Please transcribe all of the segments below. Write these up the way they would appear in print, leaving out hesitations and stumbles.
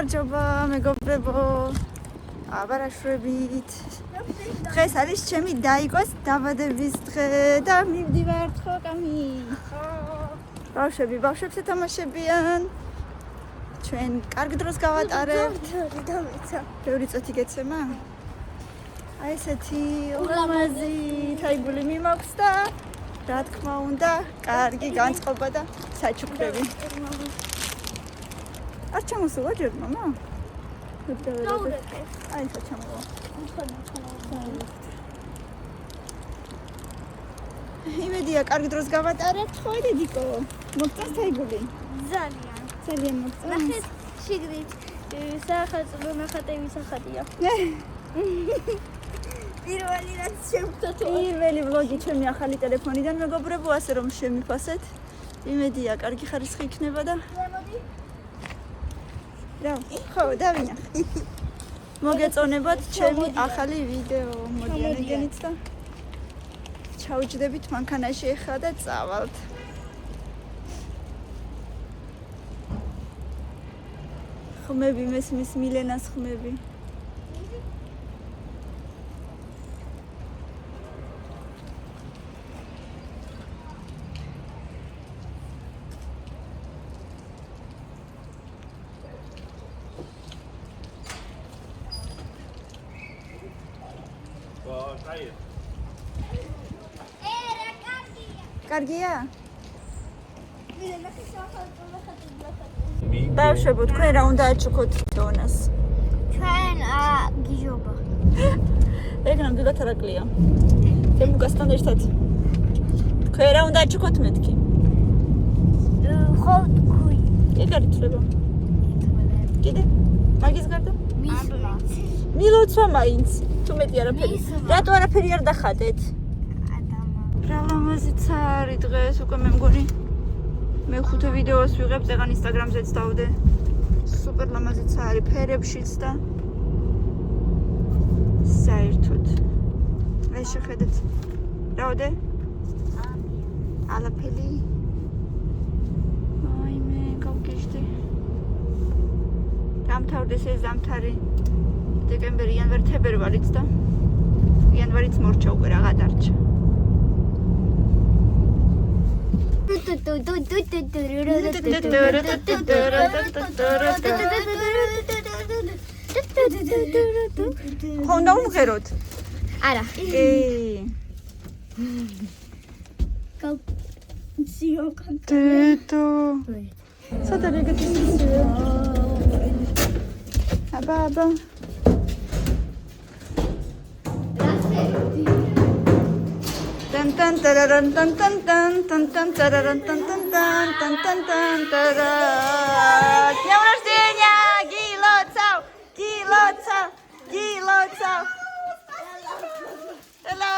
გამარჯობა მეგობრებო. აბარაშვრებით. დღეს არის ჩემი დაიგოს დაბადების დღე და მივდივართ ხო კამი? ბავშვები ბავშვებს ეთამაშებიან. ჩვენ კარგ დროს გავატარებთ. ბევრი წუთი გეცემა? აი ესეთი ულამაზი თაიგული მიმაქვს და რა თქმა უნდა, კარგი განწყობა და საჩუქრები. არ ჩამოსულა ჯერ მამა? აი ეს ჩამოვა. იმედია კარგი დროს გავატარებთ, ხო დედიკო? მოგწონს თაიგული? ძალიან მოგწონს. ნახეთ შიგნით სახელმწიფო ნახატები სახადია. პირველი რაც შევხვდათ. პირველი ვლოგი ჩემი ახალი ტელეფონიდან მეგობრებო, ასე რომ შემიფასეთ. იმედია კარგი ხარისხი იქნება და მოდი. რა, ხო, დავინახე. მოგეწონებათ ჩემი ახალი ვიდეო. მოდიანეგენით და ჩაუჯდებით მანქანაში ახლა და წავალთ. ხმები მესმის მილენას ხმები. კარგია? ბავშვებო, თქვენ რა უნდა აჩუქოთ თეონას? ჩვენ გიჟობა. ეგ ნამდვილად არაკლია. თემუგასთან ერთად. თქვენ რა უნდა აჩუქოთ მეთქი? ხო თქვი. ეგ არის თვლება. კიდე? მაგის გარდა? მისლა. მილოცვა მაინც. თუ მეტი არაფერი. რატო არაფერი არ დახატეთ? რა ლამაზიც არის დღეს უკვე მე მგონი მე 5 ვიდეოს ვიღებ წეგან ინსტაგრამზეც დავდე სუპერ ლამაზიც არის ფერებშიც და საერთოდ აი შეხედეთ რავდე ალაფელი აი მე გავგეჟდი დამთავრდეს ეს ზამთარი დეკემბერი იანვარი თებერვალიც და იანვარიც მორჩა უკვე რა გადარჩა ხონდა უმღეროთ? არა. გავციო კანკა. დედო. სადა რეგეთი სიცივე. აბა. Tan tan tararan tan tan tan tan tan tararan tan tan tan tan tan tan tara. Днём рождения, Гилоцав. Hello.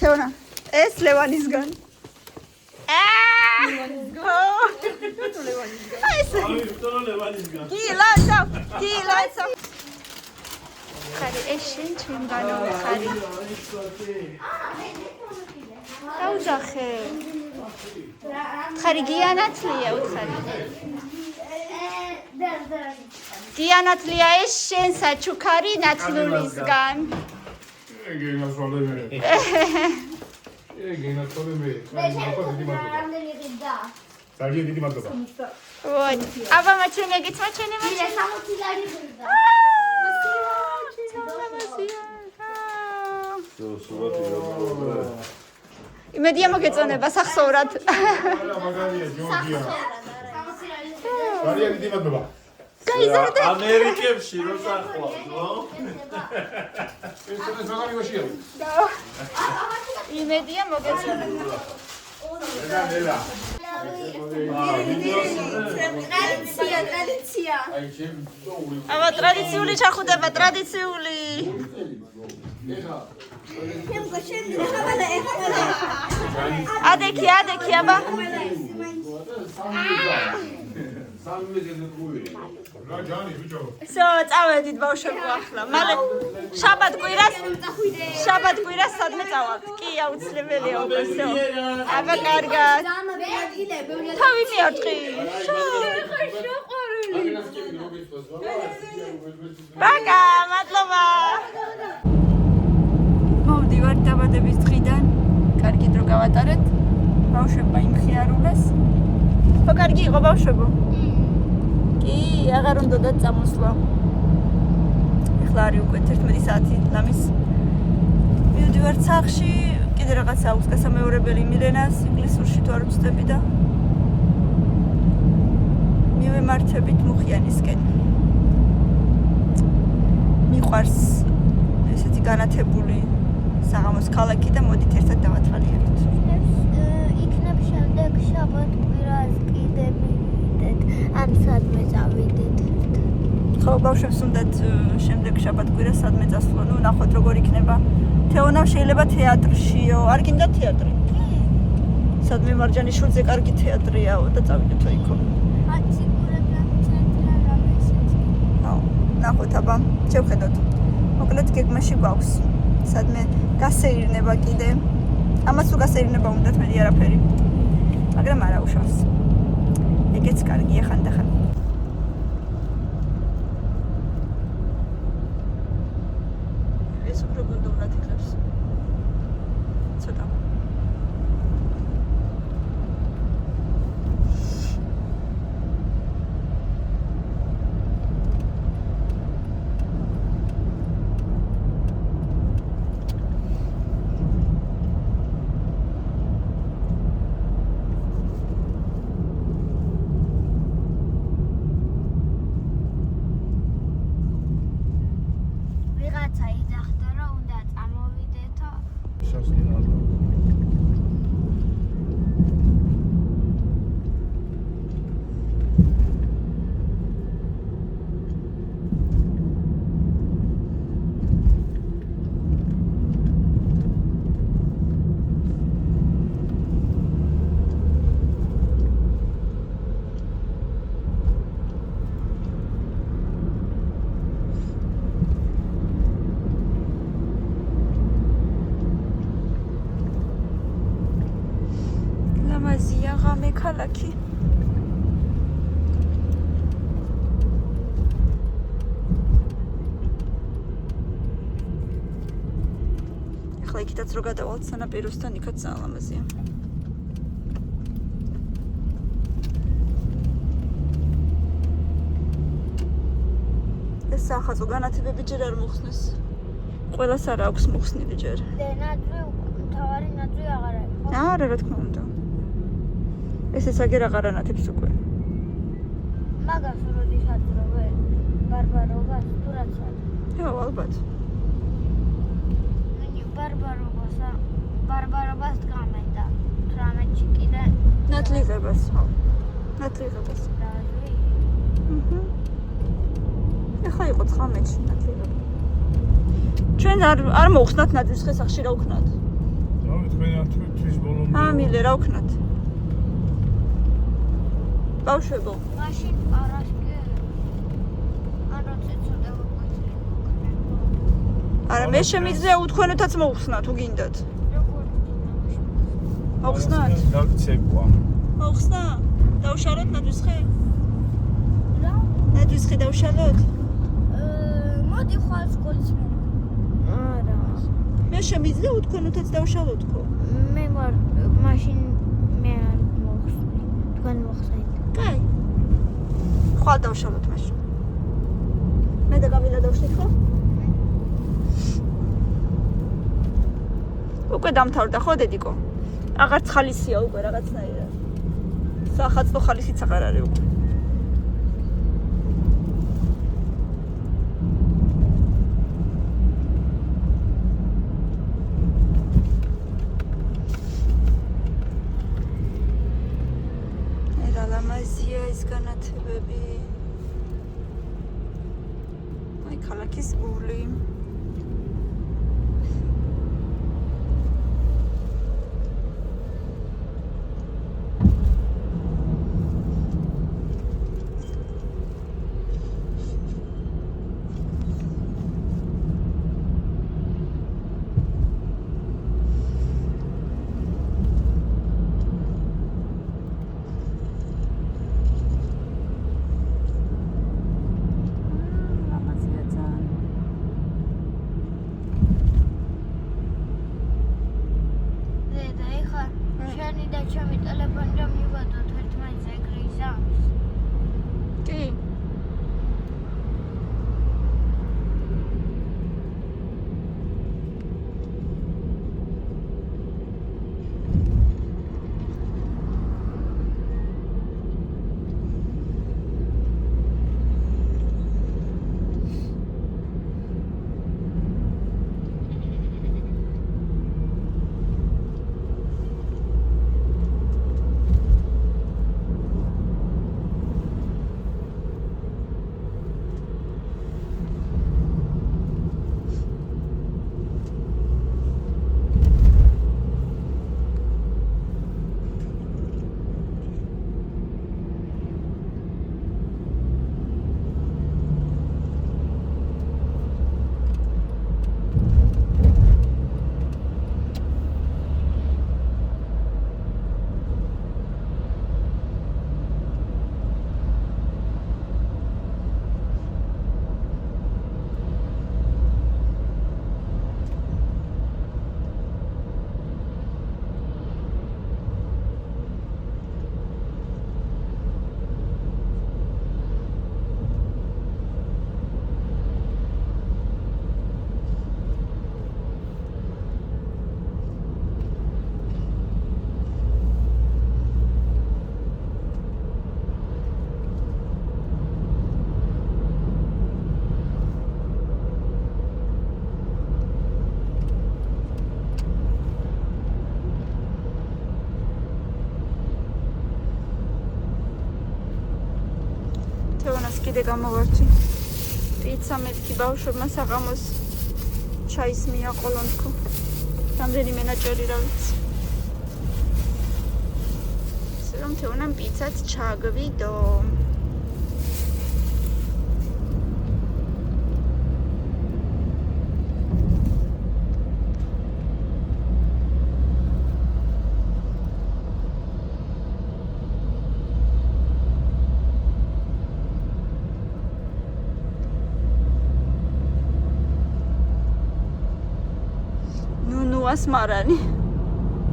Теона, ეს ლევანისგან. Гилоцав. ხარი ეს შენ ჩემგანო ხარი დაუძახე ხარი გიანათლია უთხარი გიანათლია ეს შენ საჩუქარი ნათლულისგან ძალიან დიდი მადლობა. ვაი, აბა მაჩვენე 60 ლარი ბრდა. იმედია მოგეწონება სახსოვრად. მაგარია ჯორჯია. ძალიან დიდი მადლობა. გაიზარდე. ამერიკებში რო სახლავთ, ნო? ეს მაგარი ვაშია. იმედია მოგეწონება. ნელა. ტრადიცია. აი ჩემ აბა ტრადიციული ჩახუდება, ტრადიციული. ადექი აბა. რა ჯანი ბიჭო. всё, წავედით ბავშვებო ახლა. მალე შაბათ კვირას სადმე წავალთ? კი, აუცილებელია უკვე, всё. აბა კარგად. თავი მიარტყი. ბაკა, მადლობა. მოვდივართ დაბადების დღიდან. კარგი დრო გავატარეთ. ბავშვებმა იმხიარულეს. ხო, კარგი იყო ბავშვებო? კი, აღარ უნდათ წამოსვლა. ეხლა არის უკვე 11 საათი ლამის. მივდივართ სახლში, კიდე რაღაცა აქვს გასამეორებელი მილენას, ინგლისურში თუ არ ვწდები და მივემართებით მუხიანისკენ. მიყვარს ესეთი განათებული საღამოს ქალაქი და მოდით ერთად დავათვალიეროთ. იქნებ შემდეგ შაბათ კვირას კიდე მივიდეთ, ან სადმე წავიდეთ. ხო, ბავშვებს უნდათ შემდეგ შაბათ კვირას სადმე წასვლა, ნუ ნახოთ როგორ იქნება. თეონამ შეიძლება თეატრშიო, არ გინდა თეატრი? სადმე მარჯანიშვილზე კარგი თეატრიაო და წავიდეთო იქო. ნახოთ აბა, შევხედოთ. მოკლედ გეგმაში გვაქვს. სადმე გასეირნება კიდე. ამას თუ გასეირნება უნდათ მეტი არაფერი. მაგრამ არა უშავს. ეგეც კარგია ხანდახან. ეს უფრო გუნდოვნად იღებს. ცოტა. ლამაზია ღამე ქალაქი. ახლა იქითაც რო გადავალთ სანაპიროსთან, იქაც ძალიან ლამაზია. ეს სახაზო განათებები ჯერ არ მოხსნეს. ყველას არ აქვს მოხსნილი ჯერ. თავარი ნაძვი აღარ არის. არა, რა თქმა უნდა. ესეც აგერ აღარ ანათებს უკვე. მაგას როდესაც როვე ბარბარობას თუ რაც არის. ხო, ალბათ. ბარბარობას დგამენ და 18-ში კიდე ნათლიღებას, ხო. ნათლიღებას. რაზვი? ეხლა იყო 19-ში ნათლიღება. ჩვენ არ მოხსნათ ნაძვის ხესახში რა ვქნათ? რავი, თქვენი თვის ბოლომდე. მილე რა ვქნათ? ბავშვებო. მაშინ არასკი არა ცეცოდა ვაკვეთილი. არა, მე შემიძლია უთქვენოთაც მოხსნათ, თუ გინდათ. მოხსნათ? დაგცეკვა. მოხსნა? დავშალოთ ნაძვის ხე? რა? ნაძვის ხე დავშალოთ? მოდი ხვალ სკოლის მე. არა. მე შემიძლია უთქვენოთაც დავშალოთ ხო? მე ვარ მაშინ მე არ მოხსნი. თქვენ მოხსნით. კაი. ხვალ დავშალოთ მაშინ. მე და გამილა დავშლით ხო? უკვე დამთავრდა ხო დედიკო? აღარც ხალისია უკვე რაღაცნაირად. სახაცდო ხალისიც აღარ არის უკვე. ლამაზია ეს განათებები. აი ქალაქის გული. კიდე გამოვარჩი. პიცა მეთქი ბავშვებმა საღამოს ჩაის მიაყოლონ თქო. რამდენიმე ნაჭერი რა ვიცი. ისე რომ თეონამ პიცაც ჩააგვიდო. ნუნუას მარანი.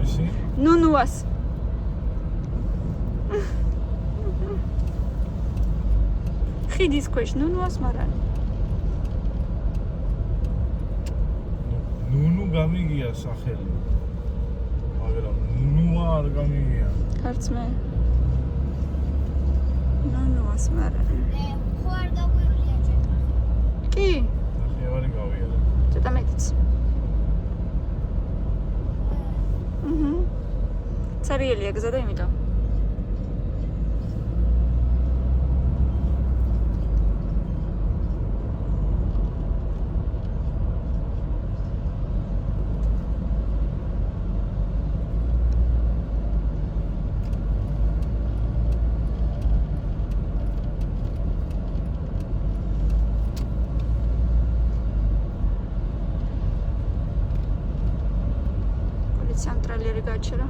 ისი? ნუნუას. ხიდის ქვეშ ნუნუას მარანი. ნუნუ გამიგია სახელი. მაგრამ ნუნუა არ გამიგია. არც მე. ნუნუას მარანი. ხო არ გაგვირულია ჯერ. კი, ნახევარი გავიარე. ცოტა მეტიც. ცარიელია გზა და იმიტომ. ცენტრალიერი გაჩერა.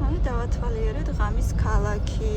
აი დავათვალიერეთ ღამის ქალაქი.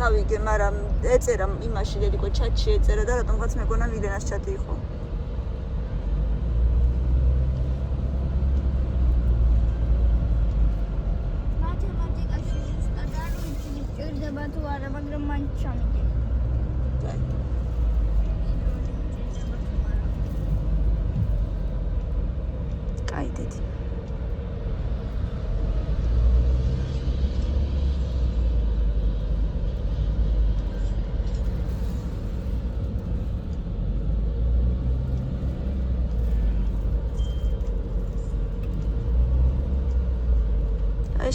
გავიგე, მაგრამ ეწერა იმაში რედიკო ჩატში ეწერა და რატომღაც მეგონა მილენას ჩატი იყო. მათემატიკაში ზუსტად არ ვიცი, ჭირდება თუ არა, მაგრამ მან ჩამიგე. კაი დედი.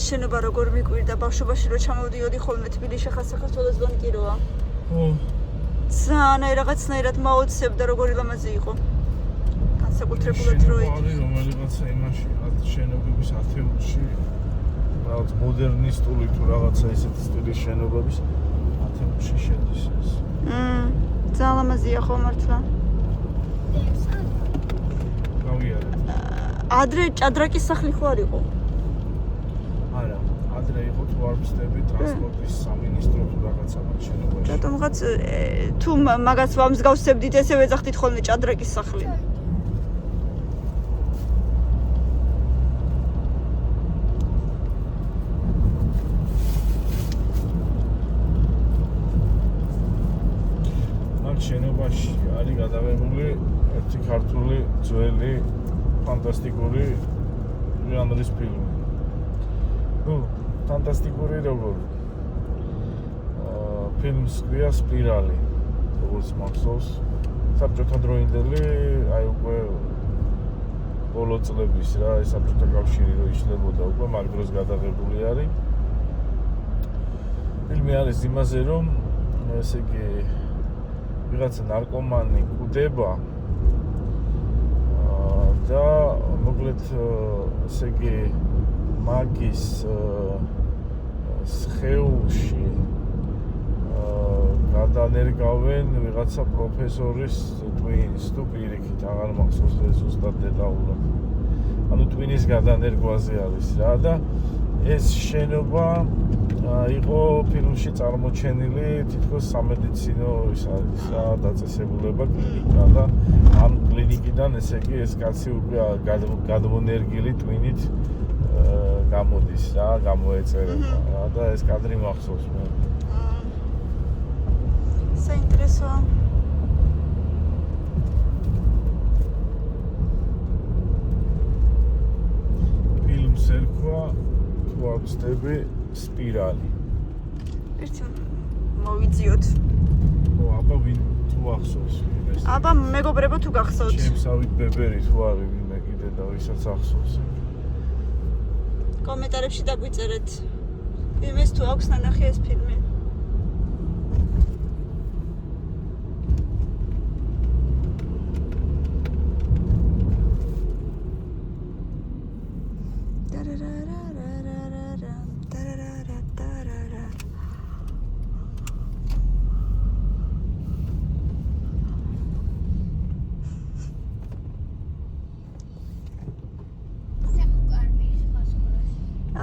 შენობა როგორ მიკვირდა ბავშვობაში რო ჩამოვდიოდი ხოლმე თბილისში ხა საქართველოს ბანკიროა. ო. ზანა რაღაცნაირად მაოცებდა როგორი ლამაზი იყო. განსაკუთრებულად რო არის რომელიღაცა იმაში შენობების ათეულში რაღაც მოდერნისტული თუ რაღაცა ისეთი სტილის შენობების ათეულში შედის ეს. ძალიან ლამაზია ხო მართლა. გავიარე. ადრე ჭადრაკის სახლი ხო არ იყო? არა, ადრე იყო თუ არ ვცდები ტრანსპორტის სამინისტრო თუ რაღაცა მათ შენობაში. რატომღაც თუ მაგას ვამსგავსებდით ესე ვეძახდით ხოლმე ჭადრაკის სახლი. მათ შენობაში არის გადაღებული ერთი ქართული ძველი ფანტასტიკური ჟანრის ფილმი. ფანტასტიკური როგორ ფილმს ქვია სპირალი, როგორც მახსოვს. საბჭოთა დროინდელი, აი უკვე ბოლო წლების რა, ეს საბჭოთა კავშირი რო იშლებოდა, უკვე მაგ დროს გადაღებული არის. ფილმი არის იმაზე, რომ ესე იგი ვიღაცა ნარკომანი კვდება და მოკლედ ესე იგი მაგის სხეულში გადანერგავენ ვიღაცა პროფესორის ტვინის თუ პირიქით, აღარ მახსოვს ეს ზუსტად დეტალურად. ანუ ტვინის გადანერგვაზე არის რა და ეს შენობა იყო ფილმში წარმოჩენილი თითქოს სამედიცინო ის არის რა დაწესებულება კლინიკა და ამ კლინიკიდან ესე იგი ეს კაცი უკვე გადმონერგილი ტვინით გამოდის რა გამოეწერება რა და ეს კადრი მახსოვს მე საინტერესო ფილმს ერქვა თუ არ ვცდები სპირალი ერთი მოვიძიოთ ო აბა ვინ თუ ახსოვს ეს აბა მეგობრებო თუ გახსოვთ ჩემსავით ბებერი თუ არის ვინმე კიდე და ვისაც ახსოვს კომენტარებში დაგვიწერეთ იმეს თუ აქვს ნანახი ეს ფილმი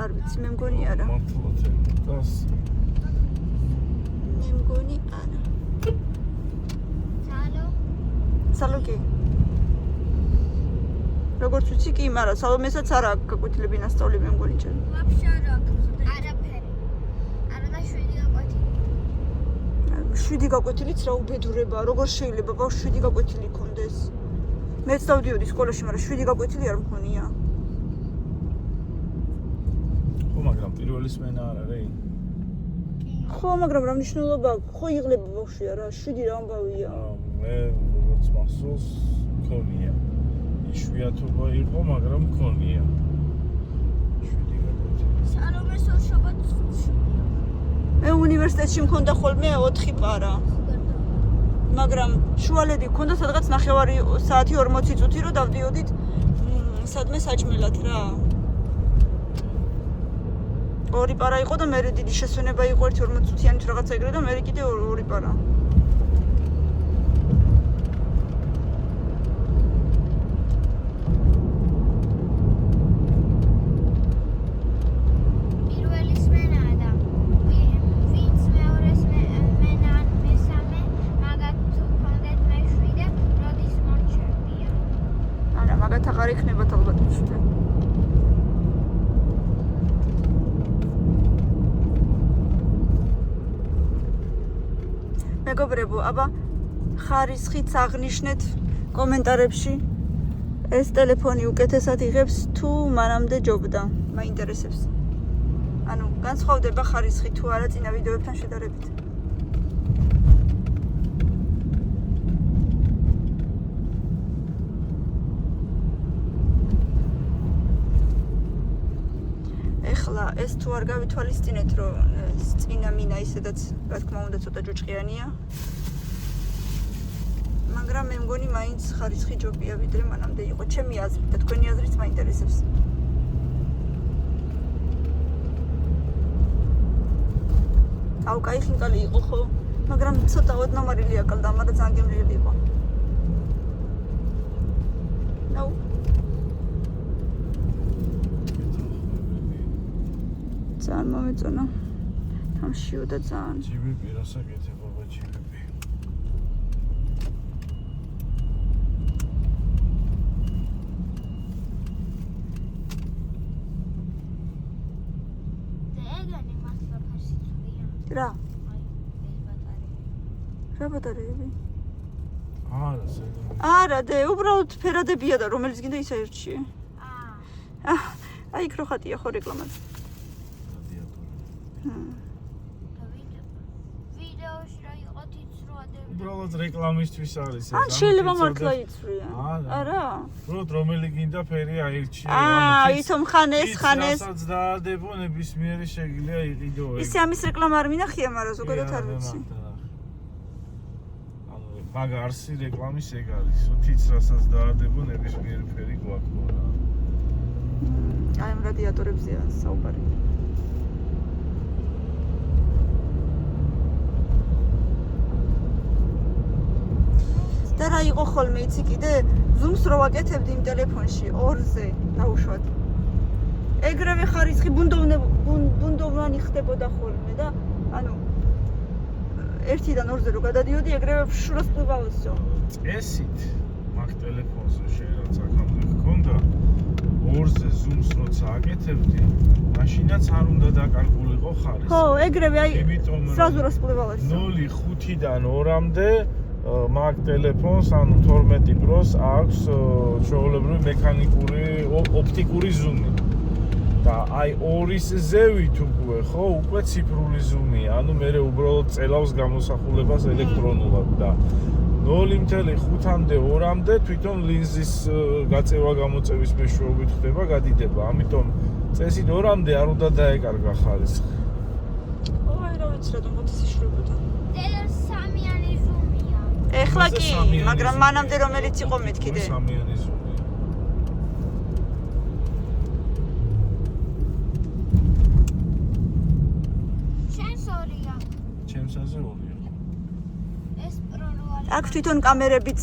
არ ვიცი მე მგონი არა მართლაც ეს მე მგონი არა სალო კი როგორც ვიცი კი მაგრამ სალომესაც არ აქვს გაკვეთილები ნასწავლი მე მგონი ჩემ ვაფშე არ აქვს არაფერი არა და 7 გაკვეთილი 7 გაკვეთილიც რა უბედურება როგორ შეიძლება ბავშვს 7 გაკვეთილი ქონდეს მეც დავდიოდი სკოლაში მაგრამ 7 გაკვეთილი არ მქონია მაგრამ პირველი სმენა არ არის ხო მაგრამ რა მნიშვნელობა აქვს ხო იღლება ბავშვი არა 7 რა ამბავია მე როგორც მახსოვს მქონია იშვიათობა იყო მაგრამ მქონია 7 გაკვეთილი სალომეს ორშაბათს მე უნივერსიტეტში მქონდა ხოლმე 4 პარა მაგრამ შუალედი მქონდა სადღაც 9 საათი 40 წუთი რომ დავდიოდით სადმე საჭმელად რა 2 პარა იყო და მე დიდი შესვენება იყო 1-40 წუთიანი თუ რაღაცა ეგრე და მე კიდე 2 პარა პირველი სმენაა და ვინც მეორე სმენა მესამე მაგათ თუ კონდეთ მეშვიდე როდის მომჩერდია არა მაგათ აღარ იქნება ალბათ უშვიდე მეგობრებო, აბა ხარისხით აღნიშნეთ კომენტარებში ეს ტელეფონი უკეთესად იღებს თუ მანამდე ჯობდა, მაინტერესებს. ანუ განსხვავდება ხარისხი თუ არა წინა ვიდეოებთან შედარებით. ეხლა ეს თუ არ გავითვალისწინეთ, რომ წინა მინა ისედაც, რა თქმა უნდა, ცოტა ჯუჭყიანია. მაგრამ მე მგონი მაინც ხარისხი ჯობია, ვიდრე მანამდე იყო. ჩემი აზრით და თქვენი აზრით მაინტერესებს. აუ, კაი ხინკალი იყო ხო? მაგრამ ცოტა ოდნავარილი აკალდა, მაგრამ ძალიან გემრიელი იყო. აუ ძალიან მომეწონა. თამშიო და ძალიან. ჯიბები რასაკეთებ აბა ჯიბები. ეგანი მართლა ფასიცურია. რა? აი, ეს ბატარეები. რა ბატარეები? არა, ზეგანი. არა, დე, უბრალოდ ფერადებია და რომელიც გინდა ის აერჩიე. აი, იქ რო ხატია ხო რეკლამაზე. ვიდეოში რა იყო თიცროადები. უბრალოდ რეკლამისთვის არის ეს. ან შეიძლება მართლა იცვლია. არა? უბრალოდ რომელი გინდა ფერი აირჩიე. ითომ ხანეს. რასაც დაადებო ნებისმიერი შეგიძლია იყიდო. ისე ამის რეკლამა არ მინახია, მაგრამ ზოგადად არ ვიცი. ანუ მაგ არსი რეკლამის ეგ არის. თიც რასაც დაადებო ნებისმიერი ფერი გვაქვს რა. აი ამ რადიატორებზეა საუბარი. და რა იყო ხოლმე იცი კიდე ზუმს რო ვაკეთებდი იმ ტელეფონში 2-ზე დაუშვათ ეგრევე ხარისხი ბუნდოვანი ხდებოდა ხოლმე და ანუ ერთიდან ორზე რო გადადიოდი ეგრევე შურას პლუვალოსო. წესით მაგ ტელეფონზე შეიძლება აქამდე გქონდა ორზე ზუმს როცა აკეთებდი, მაშინაც არ უნდა დაკარგულიყო ხარისხი. ხო, ეგრევე აი იმიტომ სრაზუ რას პლუვალოსო. 0.5-დან 2-მდე მაგ ტელეფონს, ანუ 12 პროს აქვს ჩვეულებრივი მექანიკური ოპტიკური ზუმი. და აი 2-ის ზევით უკვე ციფრული ზუმია, ანუ მე უბრალოდ წელავს გამოსახულებას ელექტრონულად და 0.5-მდე 2-მდე თვითონ ლინზის გაწევა გამოწევის მეშვეობით ხდება, გადიდება. ამიტომ წესით 2-მდე არ უნდა დაეკარგა ხარისხი. აი რა ვიცი რატომ მოთისიშრებოდა. სამიანი ზუმია. ეხლა კი, მაგრამ მანამდე რომელიც იყო მეთქიდე. სამიანი ზუმია. ჩემსაზე 2-ია. ეს პროარი. აქ თვითონ კამერებიც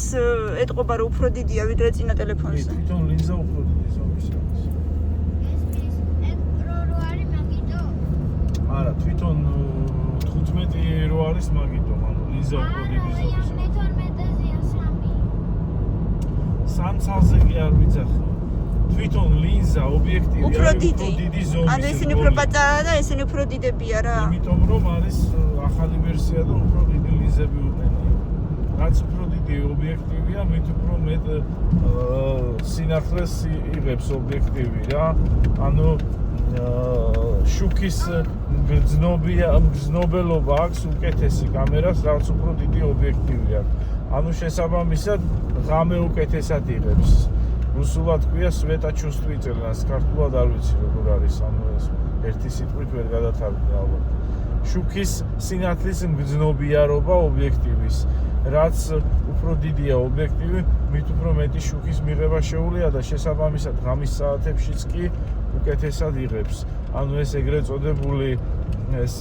ეტყობა რომ უფრო დიდია ვიდრე წინა ტელეფონზე. თვითონ ლინზა უფრო დიდი ზომის არის. ეს პროარი მაგიტო? არა, თვითონ 15 რო არის მაგიტო, ანუ ლინზა უფრო დიდი ზომის. მე 12-ზეა 3. სამცალზე კი არ ვიცახი. თვითონ ლინზა ობიექტივი უფრო არის დიდი. უფრო დიდი ზომის. ანუ ესენი უფრო პატარა და ესენი უფრო დიდებია რა. იმიტომ რომ არის ახალი ვერსია და უფრო დიდი ლინზები უყენია. რაც უფრო დიდი ობიექტივია, მით უფრო მეტ სინახლეს იღებს ობიექტივი რა. ანუ შუქის გრძნობელობა აქვს უკეთესი კამერას, რაც უფრო დიდი ობიექტივი აქვს. ანუ შესაბამისად ღამე უკეთესად იღებს. რუსულად ქვია სვეტა ჩუსტვიცელნას, ქართულად არ ვიცი როგორ არის, ანუ ეს ერთი სიტყვით ვერ გადათავია ალბათ. შუქის სინათლის მგრძნობიარობა ობიექტივის, რაც უფრო დიდია ობიექტივი, მით უფრო მეტი შუქის მიღება შეუძლია და შესაბამისად ღამის საათებშიც კი უკეთესად იღებს. ანუ ეს ეგრეთ წოდებული ეს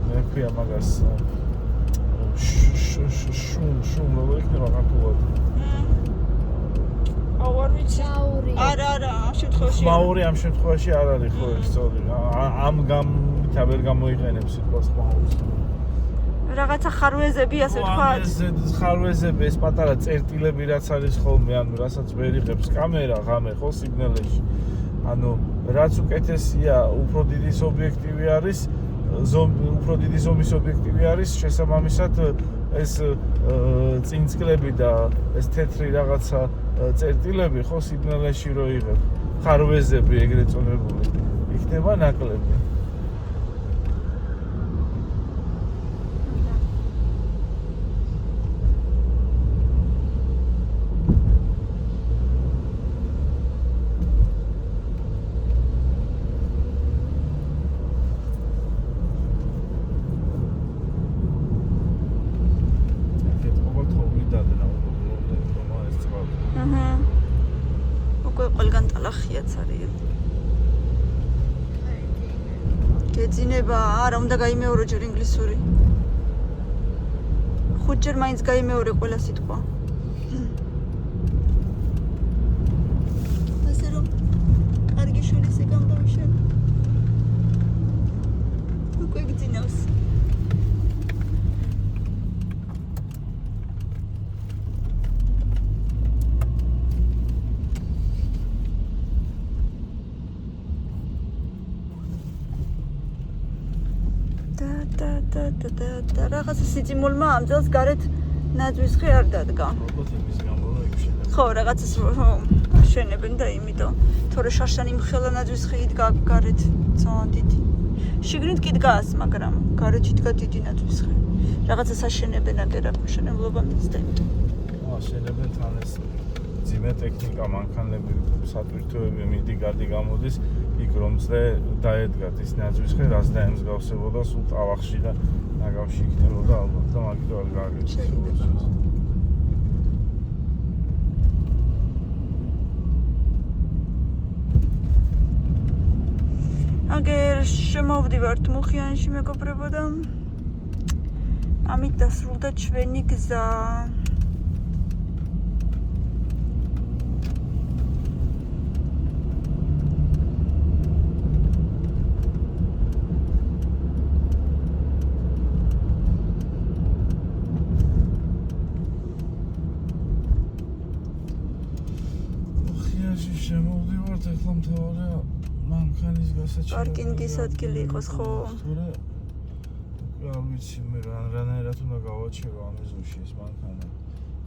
მე ქვია მაგას შუმ როგორ იქნება ქართულად? არ ვიცი. არა, ამ შემთხვევაში. ხმაური ამ შემთხვევაში არ არის ხო ეს სწორი. ამ გამითა ვერ გამოიყენებს სიტყვას ხმაურს. რაღაცა ხარვეზები ასე ვთქვა. ხარვეზები ეს პატარა წერტილები რაც არის ხოლმე, ანუ რასაც ვერ იღებს კამერა ღამე ხო სიგნალებში. ანუ რაც უკეთესია, უფრო დიდი ობიექტივი არის, უფრო დიდი ზომის ობიექტივი არის, შესაბამისად ეს წინწკლები და ეს თეთრი რაღაცა წერტილები ხო სიგნალებში რო იღებ, ხარვეზები ეგრეთ წოდებული, იქნება ნაკლები. გეძინება, არა, უნდა გაიმეორო ჯერ ინგლისური. 5 ჯერ მაინც გაიმეორე ყველა სიტყვა. ასე რომ კარგი შვილის ეგამბავშენ. უკვე გძინავს. და რაღაცა სიწიმულმა ამ წელს გარეთ ნაძვისხე არ დადგა. რობოტების გამო რა იქნება? ხო, რაღაცას შენებენ და იმიტომ. თორე შაშანი მხელა ნაძვისხე იდგა გარეთ ძალიან დიდი. შიგნით კი დგას, მაგრამ გარეთ იდგა დიდი ნაძვისხე. რაღაცა საშენებენ აგერა მშენებლობა მისდენ. შენებენ თან ეს ძიმე ტექნიკა, მანქანები, სატვირთოები მიდი-გადი გამოდის. იქ რომზე დაედგათ ის ნაძვისხე, რაც დაემსგავსებოდა სულ ტალახში და ნაგავში იქნებოდა ალბათ და მაგით არ გააგებსებოდა. აგერ შემოვდივართ მუხიანში მეგობრებო და ამით დასრულდა ჩვენი გზა. პარკინგის ადგილი იყოს, ხო? არ ვიცი მე რანაირად უნდა გავაჩერო ამ ეზოში ეს მანქანა.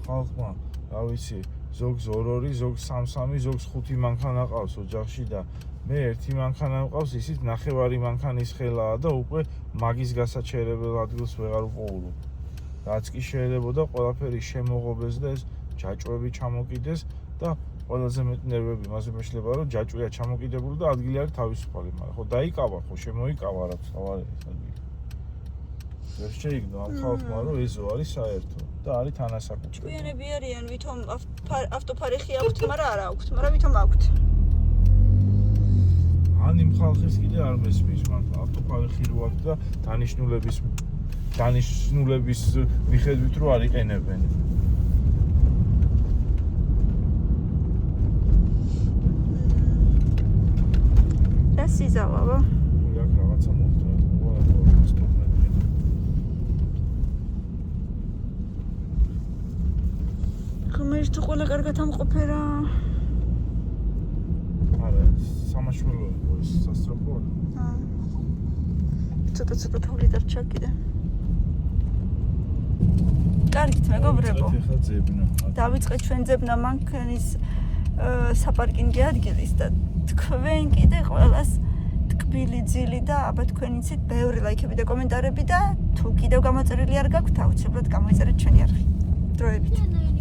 ხალხმა, რა ვიცი, ზოგს 2-2, ზოგს 3-3, ზოგს 5 მანქანა ყავს ოჯახში და მე ერთი მანქანა მყავს, ისიც ნახევარი მანქანის ხელაა და უკვე მაგის გასაჩერებელ ადგილს ვეღარ უყოლო. რაც კი შეიძლება ყველაფერი შემოღობეს და ეს ჯაჭვები ჩამოკიდეს და ყველაზე მეტი ნერვები მასე მეშლება რომ ჯაჭვია ჩამოკიდებული და ადგილი არის თავისუფალი, მაგრამ ხო დაიკავა, ხო შემოიკავა რა თავარი ეს ადგილი. ვერ შეიგნო ამ ხალხმა რომ ეზო არის საერთო და არის თანასაკუთრება. ჭკვიანები არიან, ვითომ ავტოფარეხი აქვთ, მაგრამ არ აქვთ, მაგრამ ვითომ აქვთ. ან იმ ხალხის კიდე არ მესმის, მაგრამ ავტოფარეხი რო აქვს და დანიშნულების მიხედვით რო არ იყენებენ. რა სიზავავო? აქ რაღაცა მოხდა. ღმერთი ყველა კარგად ამყოფერა. არა, სამაშველო ის სასწრაფოა. ცოტა თოვლი დარჩა კიდე. კარგით მეგობრებო. ეხლა ძებნა. დავიწყეთ ჩვენ ძებნა მანქანის საპარკინგო ადგილის და თქვენ კიდე ყველას ტკბილი ძილი და აბა თქვენ იცით ბევრი ლაიქები და კომენტარები და თუ კიდევ გამოწერილი არ გაქვთ, აუცილებლად გამოიწერეთ ჩვენი არხი. დროებით.